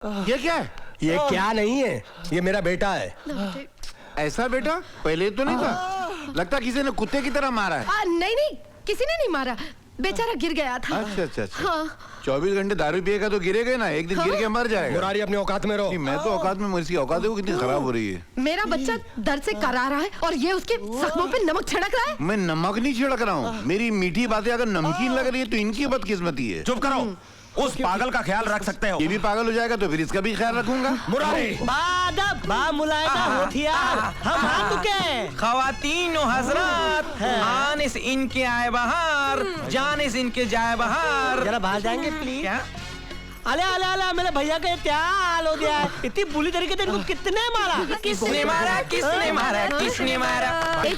ये क्या है? ये क्या नहीं है, ये मेरा बेटा है। ऐसा बेटा पहले तो नहीं था। लगता किसी ने कुत्ते की तरह मारा है। नहीं, किसी ने नहीं मारा, बेचारा गिर गया था। अच्छा। हाँ। 24 घंटे दारू पिएगा तो गिरेगा ना, एक दिन गिर के मर जाएगा। मुरारी अपनी औकात में रहो। मैं तो औकात में, मेरी औकात है वो कितनी खराब हो रही है। मेरा बच्चा दर्द से करा रहा है और ये उसके जख्मों पे नमक छिड़क रहा है। मैं नमक नहीं छिड़क रहा हूँ, मेरी मीठी बातें अगर नमकीन लग रही है तो इनकी बदकिस्मती है। चुप करो, उस पागल का ख्याल रख सकते हो। ये भी पागल हो जाएगा तो फिर इसका भी ख्याल रखूंगा। मुरारी मुलायदा होठियार हम आ चुके। खवातीनो हजरत, आनिस इनके आए बहार, जानिस इनके जाए बहार। जरा बाहर जाएंगे प्लीज। क्या? अले मेरे भैया का क्या हाल हो गया है? इतनी बुरी तरीके से इनको कितने मारा? किसने मारा? अरे किसने मारा? एक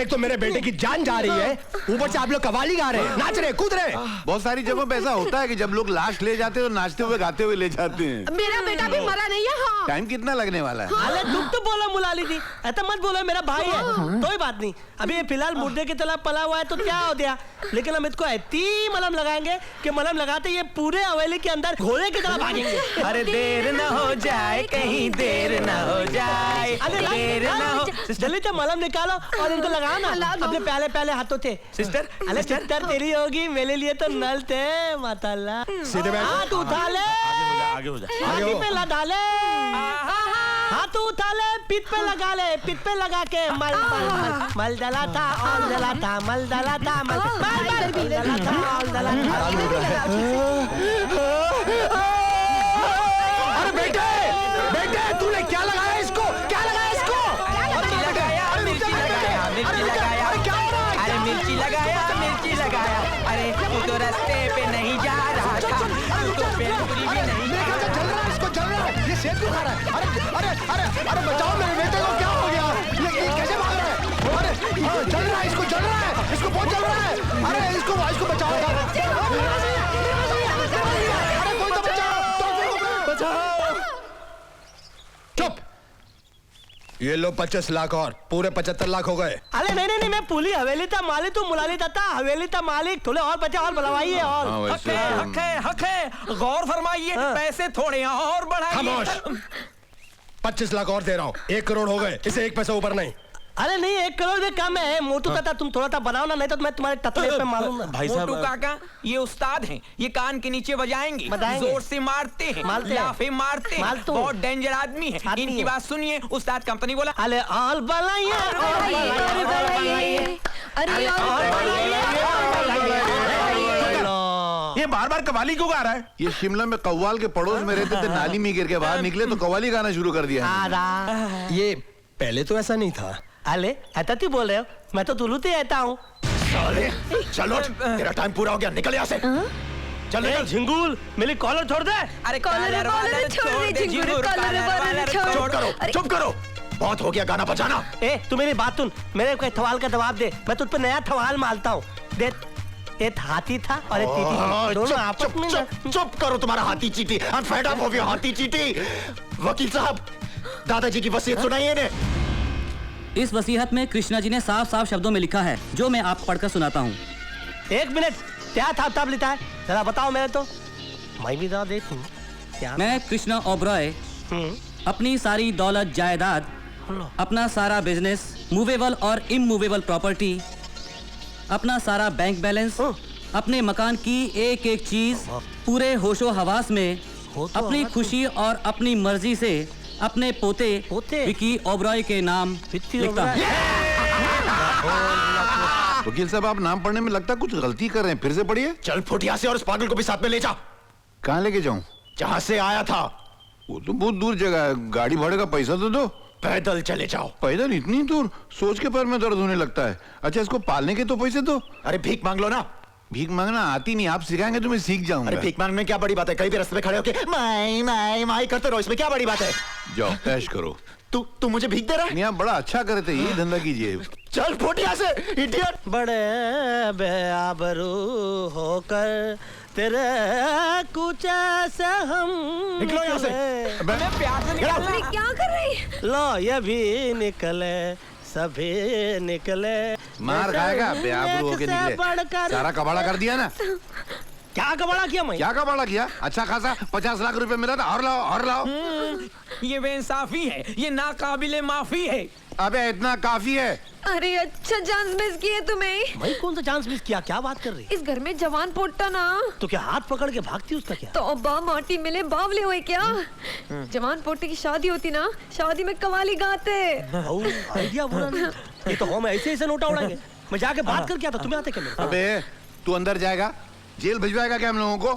तो मेरे बेटे की जान जा रही है, ऊपर से आप लोग कव्वाली गा रहे हैं, नाच रहे, कूद रहे। बहुत सारी जगहों पे ऐसा होता है कि जब लोग लाश ले जाते हैं तो नाचते हुए गाते हुए ले जाते हैं। मेरा बेटा भी मरा नहीं है। हाँ। टाइम कितना लगने वाला है? अरे तुम तो बोलो मुलाली दी, ऐसा मत बोलो, मेरा भाई है। कोई बात नहीं, अभी ये फिलहाल मुर्दे की तरह पला हुआ है तो क्या हो गया, लेकिन हम इसको ऐसी मलहम लगाएंगे कि मलहम लगाते ये पूरे हवेली के अंदर घोड़े की तरह भागेंगे। अरे देर न हो जाए, कहीं देर न हो जाए, देर न हो। जल्दी से मलहम निकालो और इनको लगाओ ना अपने पहले हाथों से। सिस्टर, अरे सिस्टर तेरी होगी, मेरे लिए तो नल थे माताल्ला। सीधे बैठ। हाथ उठा ले, आगे हो जा। छाती पे लगा ले, हाथ उठा ले, पीठ पे लगा ले, पीठ पे लगा के मल डला था और डला था, मल डला था, मल डला था और डला था। अरे बेटे तूने क्या लगाया इसको? क्या लगाया इसको? मिर्ची लगाया। अरे मिर्ची लगाया। अरे तू तो रास्ते पे नहीं जा रहा था, तू तो बेलपुरी भी नहीं। मेरे ख्याल से जल रहा है, इसको जल रहा है, ये सेब क्यों खा रहा है? अरे बचाओ, मेरे बेटे को क्या हो गया? ये कैसे भाग रहा है? अरे जल रहा है, इसको जल रहा है, इसको बहुत जल रहा है। अरे इसको बचाओ, अरे कोई तो बचाओ। चुप। ये लो 25 लाख और पूरे 75 लाख हो गए। अरे नहीं, मैं पूरी हवेली था मालिक, तू मुलाली था हवेली था मालिक, थोड़े और बचे और बढ़वाइए और। हक है, गौर फरमाइए, पैसे थोड़े और बढ़ाइए। खामोश। 25 लाख और दे रहा हूँ, 1 करोड़ हो गए, इसे 1 पैसा ऊपर नहीं। अरे नहीं, 1 करोड़ में कम है मोटू काका, तुम थोड़ा सा बनाओ ना, नहीं तो मैं तुम्हारे टतले पे मारूंगा। भाई साहब, मोटू काका ये उस्ताद हैं, ये कान के नीचे बजाएंगे, जोर से मारते हैं, लाफे मारते हैं, बहुत डेंजर आदमी है। इनकी बात सुनिए, उस्ताद कंपनी बोला। अरे और बनाइए, ये बार कव्वाली क्यों गा रहा है? ये शिमला में कव्वाल के पड़ोस में रहते थे, नाली में गिर के बाहर निकले तो कव्वाली गाना शुरू कर दिया। ये पहले तो ऐसा नहीं था। अले ऐसा क्यों बोल रहे हो? मैं तो तुलू से रहता हूँ। चलो तेरा टाइम पूरा हो गया, निकल यहाँ से। चल निकल। झिंगुर मेरी कॉलर छोड़ दे। अरे कॉलर छोड़ दे, चुप करो, बहुत हो गया गाना बजाना। तू मेरी बात सुन, मेरे को सवाल का जवाब दे, मैं तुझ पे नया सवाल मारता हूँ। दे, एक हाथी था और एक चींटी थी, दोनों आपस में। चुप करो, तुम्हारा हाथी चींटी। I'm fed up of your हाथी चींटी। वकील साहब, दादाजी की वसीयत सुनाइए ने। इस वसीयत में कृष्णा जी ने साफ शब्दों में लिखा है, जो मैं आपको पढ़कर सुनाता हूँ। 1 मिनट, क्या था तब लिखा है, जरा बताओ मेरे तो, मैं भी देखूं। मैं कृष्णा ओबरॉय अपनी सारी दौलत जायदाद, अपना सारा बिजनेस, मूवेबल और इमूवेबल प्रॉपर्टी, अपना सारा बैंक बैलेंस, अपने मकान की एक चीज पूरे होशो हवास में अपनी खुशी और अपनी मर्जी से अपने पोते विकी ओबरॉय के नाम लिखता हूँ। वकील साहब, आप नाम पढ़ने में लगता कुछ गलती कर रहे हैं, फिर से पढ़िए। चल फुटिया से और उस पागल को भी साथ में ले जा। कहाँ लेके जाऊँ? जहाँ से आया था। वो तो बहुत दूर जगह है, गाड़ी भाड़े का पैसा तो दो। पैदल चले जाओ। पैदल इतनी दूर? सोच के पैर में दर्द होने लगता है। अच्छा, इसको पालने के तो पैसे दो। अरे भीख मांग लो ना। भीख मांगना आती नहीं, आप सिखाएंगे तो मैं सीख जाऊंगा। अरे भीख मांगने में क्या बड़ी बात है? कहीं भी रास्ते में खड़े होके माई करते रहो, इसमें क्या बड़ी बात है? जाओ ऐश करो। तू मुझे भीख दे रहा है? नहीं, आप बड़ा अच्छा करे थे, ये धंधा कीजिए। चल फुटिया से, इडियट। बड़े बेआबरू होकर तेरे कुछ से हम निकलो यहाँ से। प्यार से निकलना। क्या कर रही है? लो ये भी निकले, सभी निकले। मार खाएगा, बेआबरू होके निकले। सारा कबाड़ा कर दिया ना। क्या कबाड़ा किया मैं? क्या कबाड़ा किया? अच्छा खासा 50 लाख रुपए मिला था। और लाओ और लाओ। ये बेइंसाफी है, ये नाकाबिले माफी है। अबे इतना काफी है। अरे अच्छा चांस मिस किए तुम्हें। भाई कौन सा चांस मिस किया? क्या बात कर रही? इस घर में जवान पोट्टा ना तो क्या हाथ पकड़ के भागती उसका क्या? तो अब्बा माटी मिले बावले हुए क्या? जवान पोट्टे की शादी होती ना, शादी में कवाली गाते। आइडिया बुरा नहीं। ये तो हम ऐसे नोटा उड़ाएंगे। मैं जाके बात करके आता, तुम्हें आते क्या? अबे तू अंदर जाएगा, जेल भिजवाएगा क्या हम लोगों को?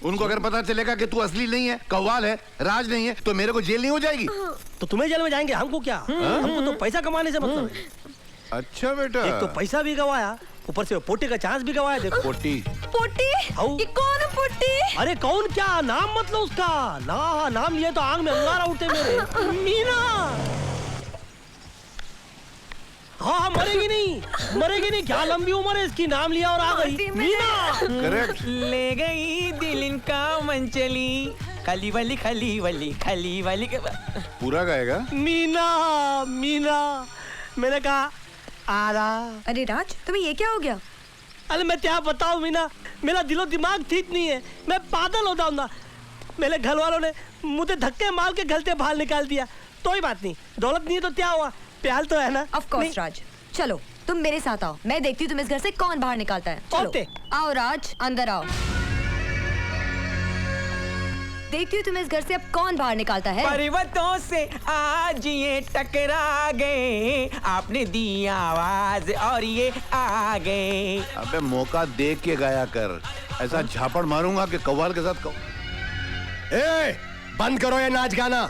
उनको अगर पता चलेगा कि तू असली नहीं है, कव्वाल है, राज नहीं है, तो मेरे को जेल नहीं हो जाएगी? तो तुम्हें जेल में जाएंगे, हमको क्या? हमको तो पैसा कमाने से मतलब है। अच्छा बेटा। एक तो पैसा भी गवाया, ऊपर से पोटे का चांस भी गवाया। देखो पोटी। पोटी? ये कौन है पोटी? अरे कौन क्या? नाम मत लो उसका। ना नाम लिए तो आंख में अंगारा उठते मेरे। मीना। हाँ मरेगी नहीं। क्या लंबी उम्र है इसकी, नाम लिया और आ गई मीना। करेक्ट। ले गई दिल इनका मंचली, खली वली। पूरा गाएगा? मीना मैंने कहा आरा। अरे राज तुम्हें ये क्या हो गया? अरे मैं क्या बताऊं मीना, मेरा दिलो दिमाग ठीक नहीं है, मैं पागल हो जाऊंगा। मेरे घर वालों ने मुझे धक्के मार के घर से बाहर निकाल दिया। तो ही बात नहीं, दौलत नहीं है तो क्या हुआ, प्यार तो है ना। ऑफ कोर्स राज, चलो तुम मेरे साथ आओ, मैं देखती हूँ तुम इस घर से कौन बाहर निकालता है। चलो आओ राज, अंदर आओ। देखती हूँ तुम इस घर से अब कौन बाहर निकालता है। पर्वतों से आज ये टकरा गए, आपने दी आवाज और ये आ गए। अबे मौका देख के गाया कर, ऐसा झापड़ मारूंगा कि कव्वाल के साथ बंद करो ये नाच गाना।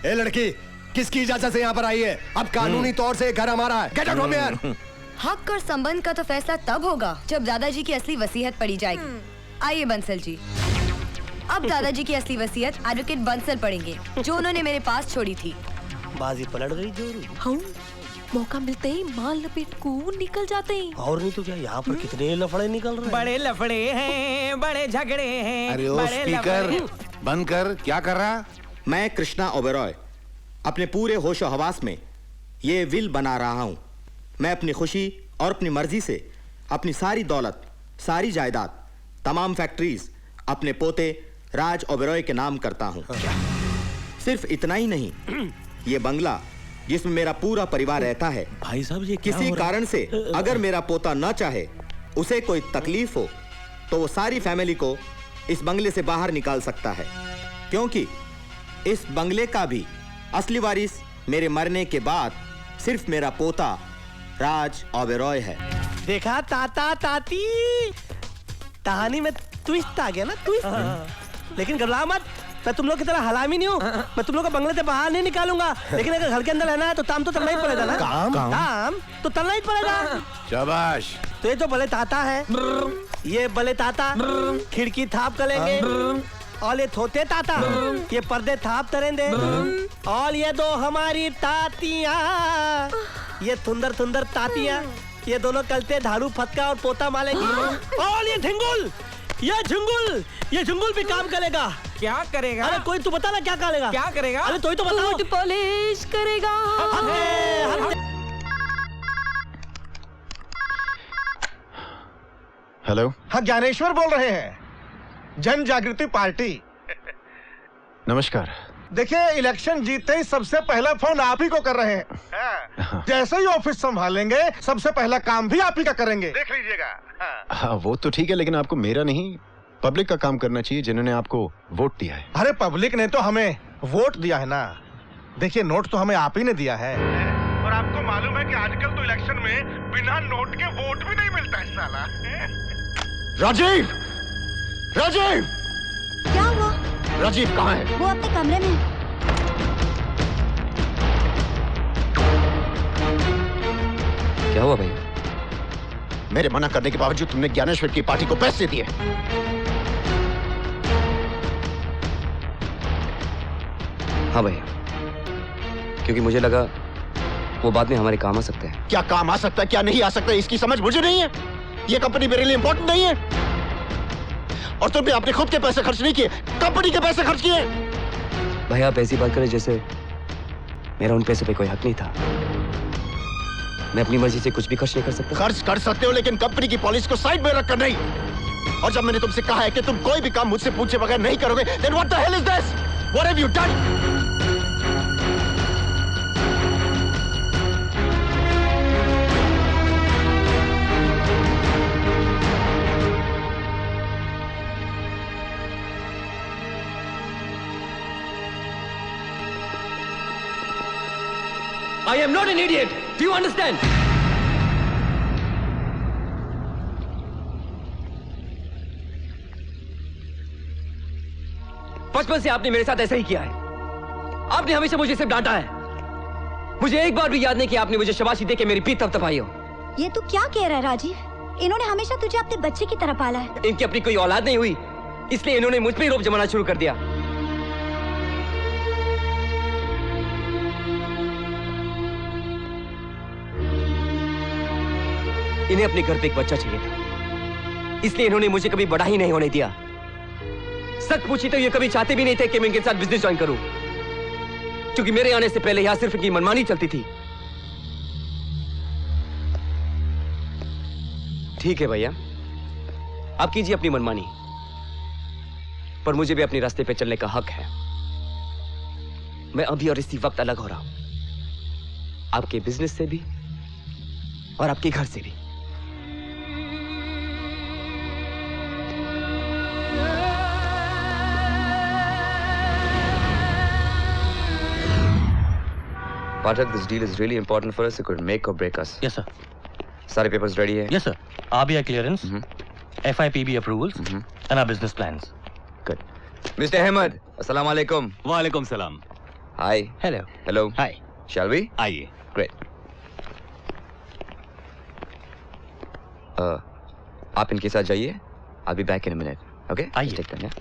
ए लड़की, किसकी इजाजत से यहाँ पर आई है? अब कानूनी तौर से घर हमारा है। Get out from here. हक और संबंध का तो फैसला तब होगा जब दादाजी की असली वसीयत पढ़ी जाएगी। आइए बंसल जी, अब दादाजी की असली वसीयत एडवोकेट बंसल पढ़ेंगे, जो उन्होंने मेरे पास छोड़ी थी। बाजी पलट गई जोरू। मौका मिलते ही माल लपेट को निकल जाते हैं। और नहीं तो क्या, यहाँ पर कितने लफड़े निकल रहे हैं। बड़े लफड़े हैं, बड़े झगड़े हैं। अरे ओ स्पीकर बंद कर, क्या कर रहा? मैं कृष्णा ओबेरॉय अपने पूरे होशो हवास में ये विल बना रहा हूँ। मैं अपनी खुशी और अपनी मर्जी से अपनी सारी दौलत, सारी जायदाद, तमाम फैक्ट्रीज अपने पोते राज ओबेरॉय के नाम करता हूँ। सिर्फ इतना ही नहीं, ये बंगला जिसमें मेरा पूरा परिवार रहता है, भाई साहब ये किसी कारण से अगर मेरा पोता न चाहे, उसे कोई तकलीफ हो, तो वो सारी फैमिली को इस बंगले से बाहर निकाल सकता है, क्योंकि इस बंगले का भी असली वारिस मेरे मरने के बाद सिर्फ मेरा पोता राज ओबेरॉय है। देखा ताता ताती, कहानी में ट्विस्ट आ गया ना, ट्विस्ट। लेकिन घबरा मत, मैं तुम लोग की तरह हलामी नहीं हूँ। मैं तुम लोग को बंगले से बाहर नहीं निकालूंगा, लेकिन अगर घर के अंदर रहना है तो काम तो करना ही पड़ेगा ना। काम तो करना ही पड़ेगा। शाबाश। तो ये जो बले ताता है, ये बले ताता खिड़की थाप करेंगे, और ये थोते ताता ये पर्दे थाप तरेंगे, और ये दो हमारी तातियां, ये थुंदर थुंदर तातियां, ये दोनों कलते झाड़ू फटका और पोता मारेंगी। और ये झुंगुल भी काम करेगा। क्या करेगा? अरे कोई तू बता ना क्या करेगा? क्या करेगा? अरे तो ही तो बताओ। बूट पॉलिश करेगा। हेलो, हाँ ज्ञानेश्वर बोल रहे हैं, जन जागृति पार्टी। नमस्कार। देखिए, इलेक्शन जीतते ही सबसे पहला फोन आप ही को कर रहे हैं। जैसे ही ऑफिस संभालेंगे सबसे पहला काम भी आप ही का करेंगे, देख लीजिएगा। हाँ वो तो ठीक है, लेकिन आपको मेरा नहीं, पब्लिक का काम करना चाहिए, जिन्होंने आपको वोट दिया है। अरे पब्लिक ने तो हमें वोट दिया है ना। देखिए, नोट तो हमें आप ही ने दिया है, और आपको मालूम है कि आजकल तो इलेक्शन में बिना नोट के वोट भी नहीं मिलता है साला। राजीव, राजीव, क्या हुआ? राजीव कहाँ है? वो अपने कमरे में। क्या हुआ भैया? मेरे मना करने के बावजूद तुमने ज्ञानेश्वर की पार्टी को पैसे दिए। हाँ भैया, क्योंकि मुझे लगा वो बाद में हमारे काम आ सकते हैं। क्या काम आ सकता है, क्या नहीं आ सकता, इसकी समझ मुझे नहीं है। ये कंपनी मेरे लिए इंपॉर्टेंट नहीं है, और तुमने अपने खुद के पैसे खर्च नहीं किए, कंपनी के पैसे खर्च किए। भैया आप ऐसी बात करें जैसे मेरा उन पैसे पे कोई हक नहीं था। मैं अपनी मर्जी से कुछ भी खर्च नहीं कर सकता। खर्च कर सकते हो, लेकिन कंपनी की पॉलिसी को साइड में रखकर नहीं। और जब मैंने तुमसे कहा है कि तुम कोई भी काम मुझसे पूछे बगैर नहीं करोगे, then what the hell is this? What have you done? I am not an idiot. Do you understand? बचपन से आपने मेरे साथ ऐसा ही किया है। आपने हमेशा मुझे सिर्फ डांटा है। मुझे एक बार भी याद नहीं कि आपने मुझे शाबाशी दे के मेरी पीठ थपथपाई हो। ये तू क्या कह रहा है राजीव? इन्होंने हमेशा तुझे अपने बच्चे की तरह पाला है। इनकी अपनी कोई औलाद नहीं हुई, इसलिए इन्होंने मुझ पे ही रोब जमाना शुरू कर दिया। इन्हें अपने घर पे एक बच्चा चाहिए था, इसलिए इन्होंने मुझे कभी बड़ा ही नहीं होने दिया। सच पूछी तो ये कभी चाहते भी नहीं थे कि मैं इनके साथ बिजनेस ज्वाइन करूं, क्योंकि मेरे आने से पहले यहां सिर्फ इनकी मनमानी चलती थी। ठीक है भैया, आप कीजिए अपनी मनमानी, पर मुझे भी अपने रास्ते पे चलने का हक है। मैं अभी और इसी वक्त अलग हो रहा हूं, आपके बिजनेस से भी और आपके घर से भी। Pathak, this deal is really important for us. It could make or break us. Yes, sir. सारे papers ready है? Yes, sir. RBI clearance, FIPB approvals, and our business plans. Good. Mr. Ahmed, Assalamu alaikum. वालेकुम सलाम। Hi. Hello. Hello. Hi. Shall we? आइए। Great. आप इनके साथ जाइए। I'll be back in a minute. Okay? आइए। Just take them, yeah?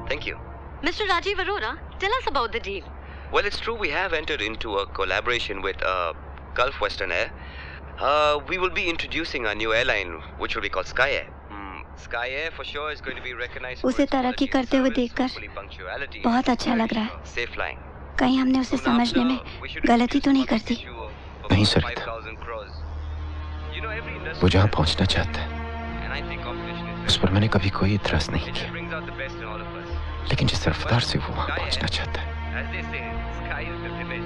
Thank you. Mr. Rajiv Arora, tell us about the deal. Well, it's true we have entered into a collaboration with Gulf Western Air. We will be introducing a new airline, which will be called Sky Air. Sky Air for sure is going to be recognized. उसे तरक्की करते हुए देखकर बहुत अच्छा लग रहा है। Safe flying. कहीं हमने उसे समझने में गलती तो नहीं कर दी? नहीं सरिता, वो जहाँ पहुँचना चाहता है उस पर मैंने कभी कोई इतराज नहीं किया, लेकिन जिस रफ्तार से वो वहाँ पहुँचना चाहता है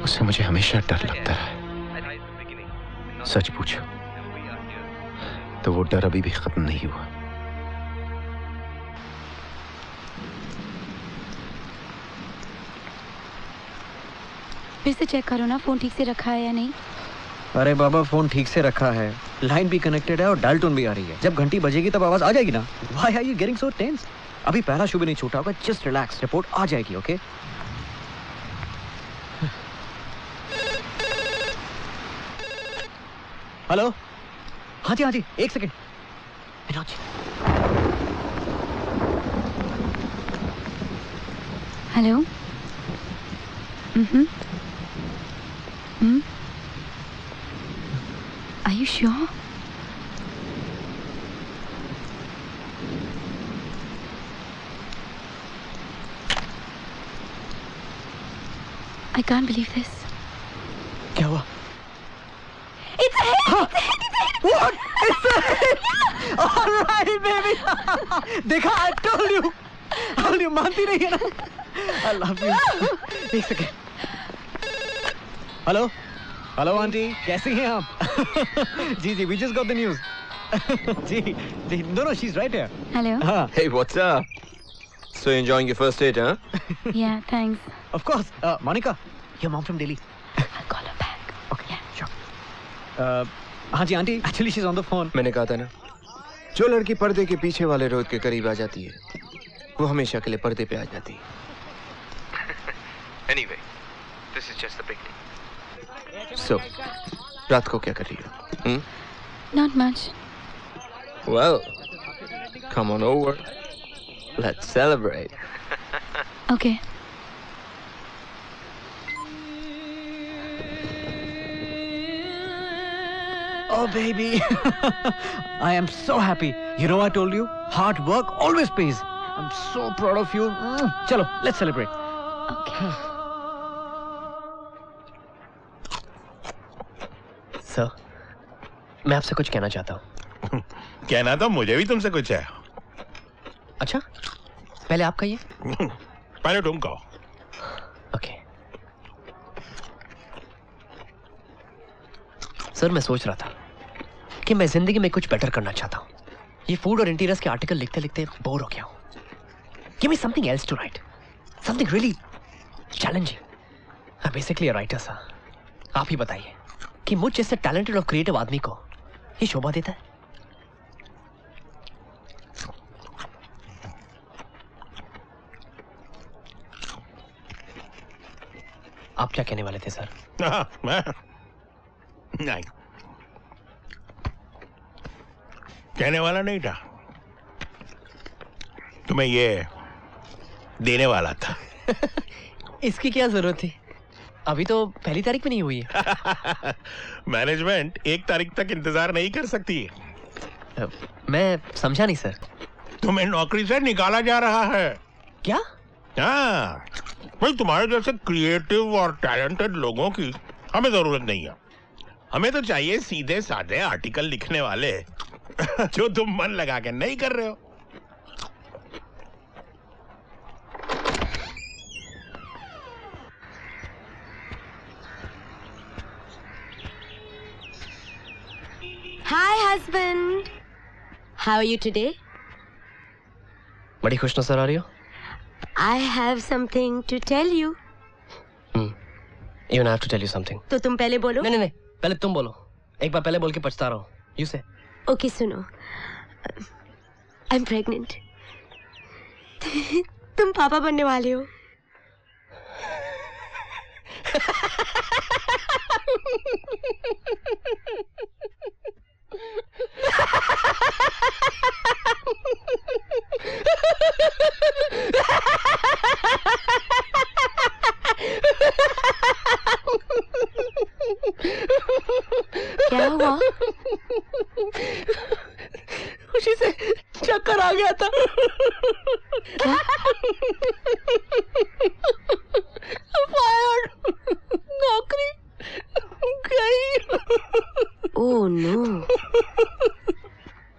उससे मुझे हमेशा डर लगता रहा है। सच पूछो तो वो डर अभी भी खत्म नहीं हुआ। फिर से चेक करो ना, फोन ठीक से रखा है या नहीं। अरे बाबा, फोन ठीक से रखा है, लाइन भी कनेक्टेड है और डायल टोन भी आ रही है। जब घंटी बजेगी तब आवाज आ जाएगी ना। Why are you getting so tense? अभी पहला शो भी नहीं छूटा होगा, जस्ट रिलैक्स, रिपोर्ट आ जाएगी। ओके हेलो, हाँ जी, एक second. Hello. Are you sure? I can't believe this. क्या हुआ? It's a hit! What? It's a hit! All right, baby. देखा, I told you, मानती नहीं है ना? I love you. एक सेकेंड। हेलो आंटी, कैसी हैं आप? जी, we just got the news. Ji, no, she's right here. Hello. Hey, what's up? So enjoying your first date, huh? Yeah, thanks. Of course. Monica, your mom from Delhi. I'll call her back. Okay, yeah, sure. हाँ जी aunty, actually she's on the phone. मैंने कहा था ना, जो लड़की पर्दे के पीछे वाले रोड के करीब आ जाती है वो हमेशा के लिए पर्दे पे आ जाती है। Anyway, this is just the beginning. So, रात को क्या कर रही हो? Not much. Well, come on over. Let's celebrate. Okay. Oh, baby. I am so happy. You know, I told you, hard work always pays. I'm so proud of you. Chalo, let's celebrate. Okay. Sir, मैं आपसे कुछ कहना चाहता हूँ। कहना तो मुझे भी तुमसे कुछ है। अच्छा, पहले आप कहिए। पहले तुम कहो। ओके। सर, मैं सोच रहा था कि मैं जिंदगी में कुछ बेटर करना चाहता हूँ। ये फूड और इंटीरियर्स के आर्टिकल लिखते लिखते बोर हो गया हूँ। Give me something else to write. Something really challenging. I'm basically a writer, sir. आप ही बताइए कि मुझ जैसे टैलेंटेड और क्रिएटिव आदमी को ये शोभा देता है? आप क्या कहने वाले थे, सर? मैं नहीं कहने वाला नहीं था, तुम्हें ये देने वाला था। इसकी क्या जरूरत थी? अभी तो पहली तारीख भी नहीं हुई है। मैनेजमेंट 1 तारीख तक इंतजार नहीं कर सकती। मैं समझा नहीं, सर। तुम्हें नौकरी से निकाला जा रहा है। क्या? हाँ, भाई तुम्हारे जैसे क्रिएटिव और टैलेंटेड लोगों की हमें जरूरत नहीं है। हमें तो चाहिए सीधे साधे आर्टिकल लिखने वाले जो तुम मन लगा के नहीं कर रहे हो। Hi, husband. How are you today? बड़ी खुश नजर आ रही हो। I have something to tell you. Even I have to tell you something. तो तुम पहले बोलो। नहीं, पहले तुम बोलो। एक बार पहले बोल के पछता रहा हूँ। You say. Okay, सुनो। I'm pregnant. तुम पापा बनने वाले हो। क्या हुआ? खुशी से चक्कर आ गया था। क्या?